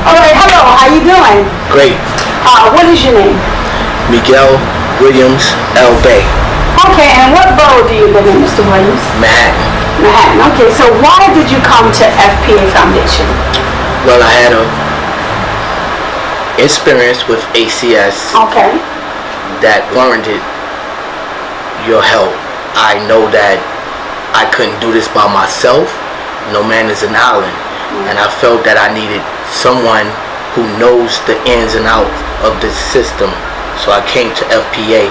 All right, hello, how you doing? Great. What is your name? Miguel Williams L. Bay. Okay, and what borough do you live in, Mr. Williams? Manhattan. Manhattan. Okay, so why did you come to FPA Foundation? Well, I had a experience with ACS Okay. that warranted your help. I know that I couldn't do this by myself. No man is an island. And I felt that I needed someone who knows the ins and outs of this system. So I came to FPA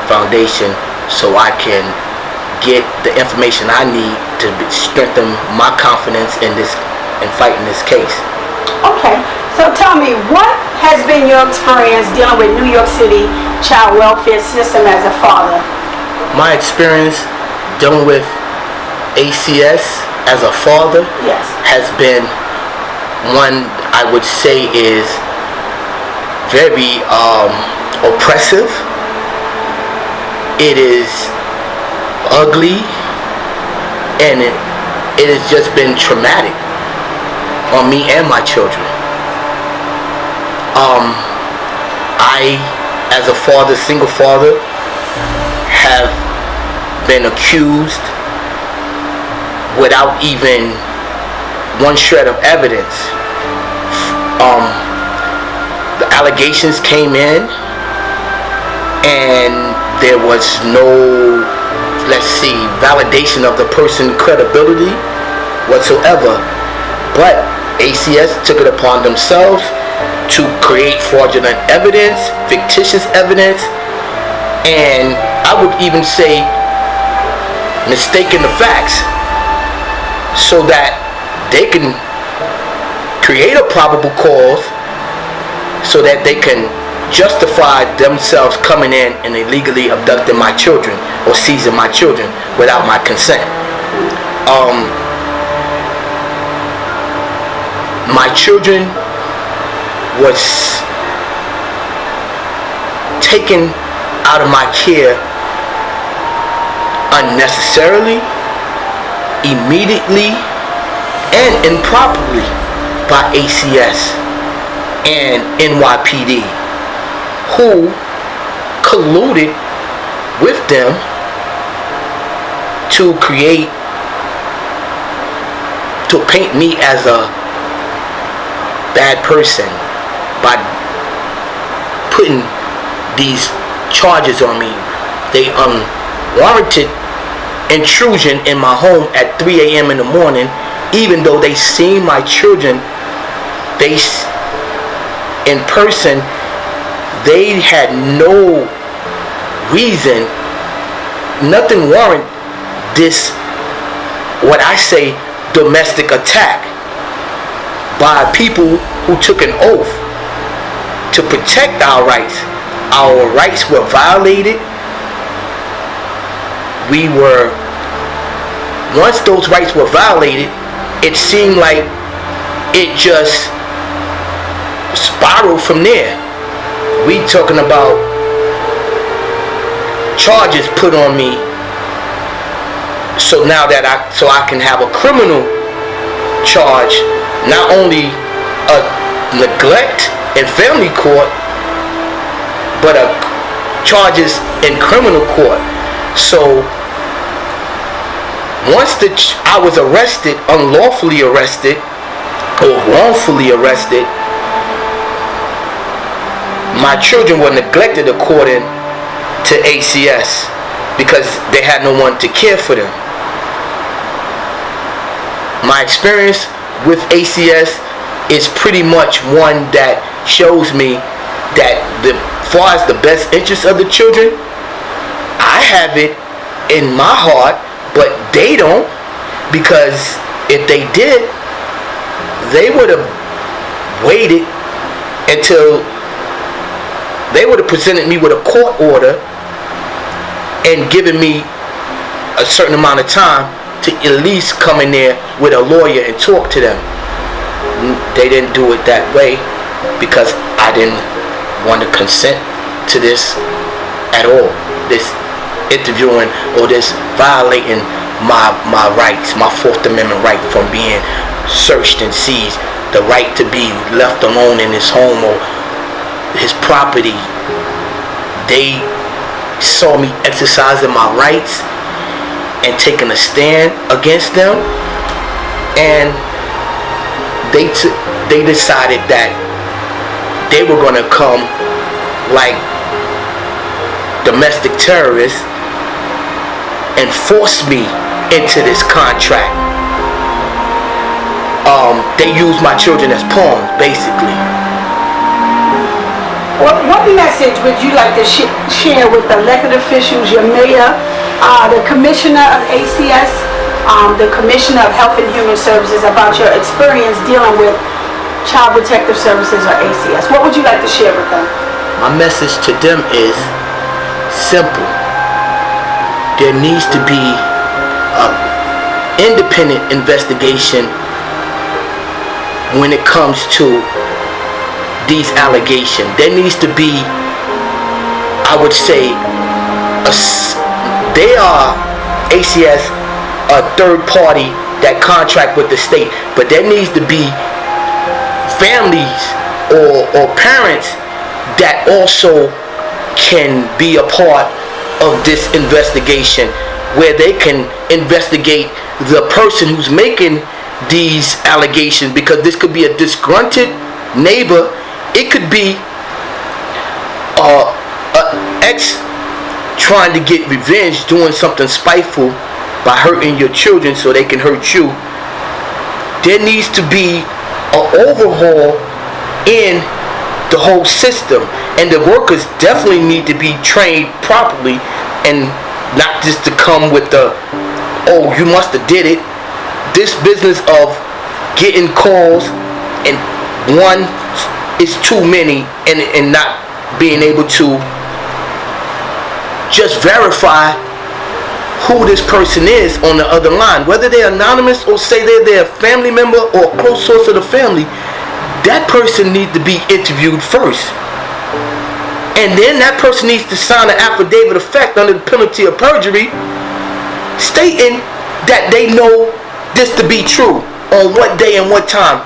Foundation so I can get the information I need to strengthen my confidence in fighting this case. Okay, so tell me, what has been your experience dealing with New York City child welfare system as a father? My experience dealing with ACS as a father Yes. has been one I would say is very oppressive. It is ugly, and it has just been traumatic on me and my children. I, as a father, single father, have been accused without even one shred of evidence. The allegations came in and there was no, validation of the person's credibility whatsoever. But ACS took it upon themselves to create fraudulent evidence, fictitious evidence, and I would even say mistaken the facts, so that they can create a probable cause so that they can justify themselves coming in and illegally abducting my children or seizing my children without my consent. My children was taken out of my care unnecessarily, immediately, and improperly by ACS and NYPD, who colluded with them to paint me as a bad person by putting these charges on me. They unwarranted intrusion in my home at 3 a.m. in the morning, even though they seen my children face in person. They had no reason, nothing warrant this, what I say, domestic attack by people who took an oath to protect our rights. Our rights were violated. Once those rights were violated, it seemed like it just spiraled from there. We talking about charges put on me, so now that I can have a criminal charge, not only a neglect in family court, but charges in criminal court. So once I was arrested, unlawfully arrested or wrongfully arrested, my children were neglected according to ACS because they had no one to care for them. My experience with ACS is pretty much one that shows me that as far as the best interest of the children, I have it in my heart, but they don't, because if they did, they would have waited until they would have presented me with a court order and given me a certain amount of time to at least come in there with a lawyer and talk to them. They didn't do it that way because I didn't want to consent to this at all. This interviewing or this violating my rights, my Fourth Amendment right from being searched and seized. the right to be left alone in his home or his property. They saw me exercising my rights and taking a stand against them, and they decided that they were going to come like domestic terrorists and force me into this contract. They used my children as pawns, basically. What message would you like to share with the elected officials, your mayor, the commissioner of ACS, the commissioner of Health and Human Services, about your experience dealing with Child Protective Services or ACS? What would you like to share with them? My message to them is simple. There needs to be an independent investigation when it comes to these allegations. There needs to be, I would say, they are, ACS, a third party that contract with the state, but there needs to be families or parents that also can be a part of this investigation, where they can investigate the person who's making these allegations, because this could be a disgruntled neighbor. It could be an ex trying to get revenge, doing something spiteful by hurting your children so they can hurt you. There needs to be an overhaul in the whole system, and the workers definitely need to be trained properly, and not just to come with the, oh, you must have did it. This business of getting calls and one is too many, and not being able to just verify who this person is on the other line, whether they're anonymous or say they're their family member or a close source of the family. That person needs to be interviewed first, and then that person needs to sign an affidavit of fact under the penalty of perjury, stating that they know this to be true on what day and what time.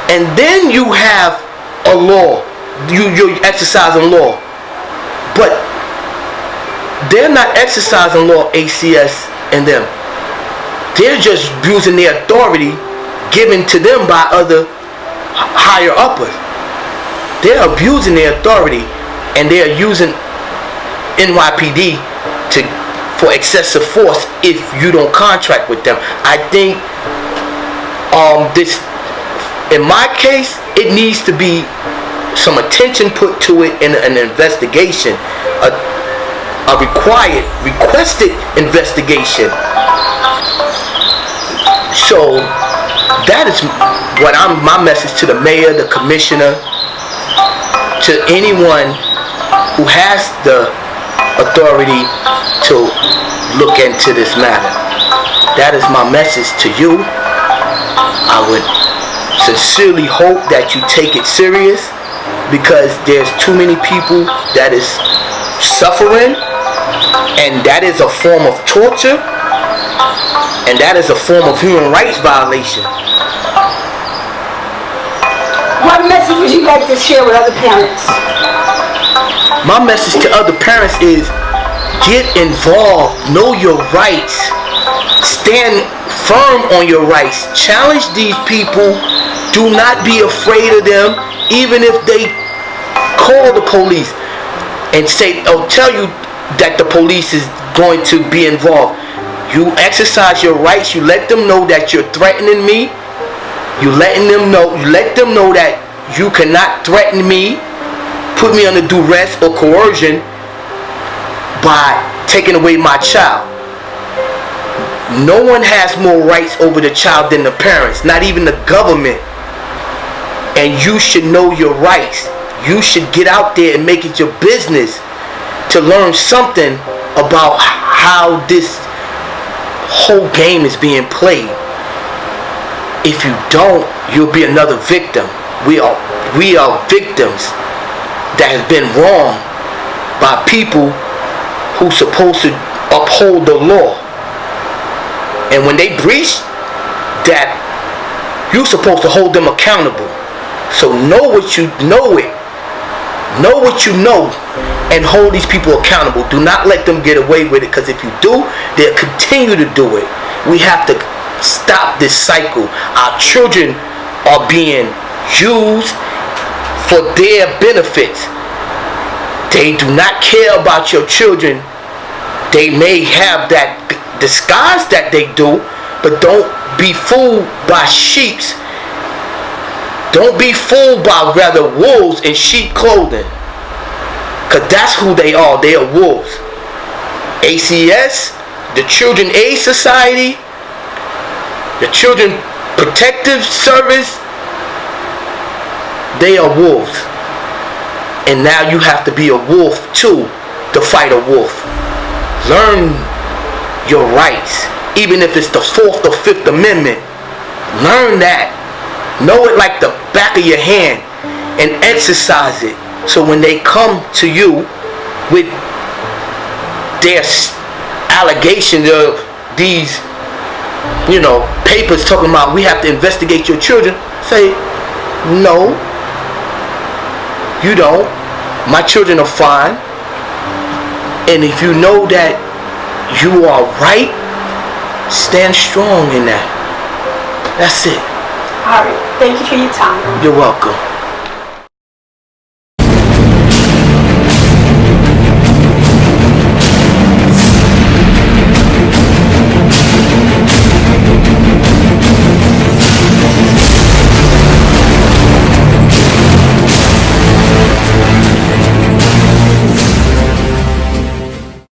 And then you have a law, you're exercising law. But they're not exercising law, ACS and them. They're just using their authority given to them by other higher uppers. They're abusing their authority, and they're using NYPD for excessive force if you don't contract with them. I think this, in my case, it needs to be some attention put to it in an investigation, a requested investigation. So that is my message to the mayor, the commissioner, to anyone who has the authority to look into this matter. That is my message to you. I would sincerely hope that you take it serious, because there's too many people that is suffering, and that is a form of torture, and that is a form of human rights violation. What message would you like to share with other parents? My message to other parents is, get involved, know your rights, stand firm on your rights, challenge these people, do not be afraid of them, even if they call the police and say, or tell you that the police is going to be involved. You exercise your rights, you let them know that you're threatening me, you let them know that you cannot threaten me, put me under duress or coercion by taking away my child. No one has more rights over the child than the parents, not even the government. And you should know your rights. You should get out there and make it your business to learn something about how this whole game is being played. If you don't, you'll be another victim. We are victims that has been wronged by people who's supposed to uphold the law. And when they breach that You're supposed to hold them accountable. So know what you know it. Know what you know and hold these people accountable. Do not let them get away with it, because if you do, they'll continue to do it. We have to stop this cycle. Our children are being used for their benefits. They do not care about your children. They may have that disguise that they do, but don't be fooled by sheeps. Don't be fooled by rather wolves in sheep clothing. Because that's who they are. They are wolves. ACS, the Children Aid Society, the Children Protective Service, they are wolves. And now you have to be a wolf too to fight a wolf. Learn your rights. Even if it's the 4th or 5th Amendment. Learn that. Know it like the back of your hand and exercise it. So when they come to you with their allegations of these, papers talking about we have to investigate your children, say, no, you don't. My children are fine. And if you know that you are right, stand strong in that. That's it. All right. Thank you for your time. You're welcome.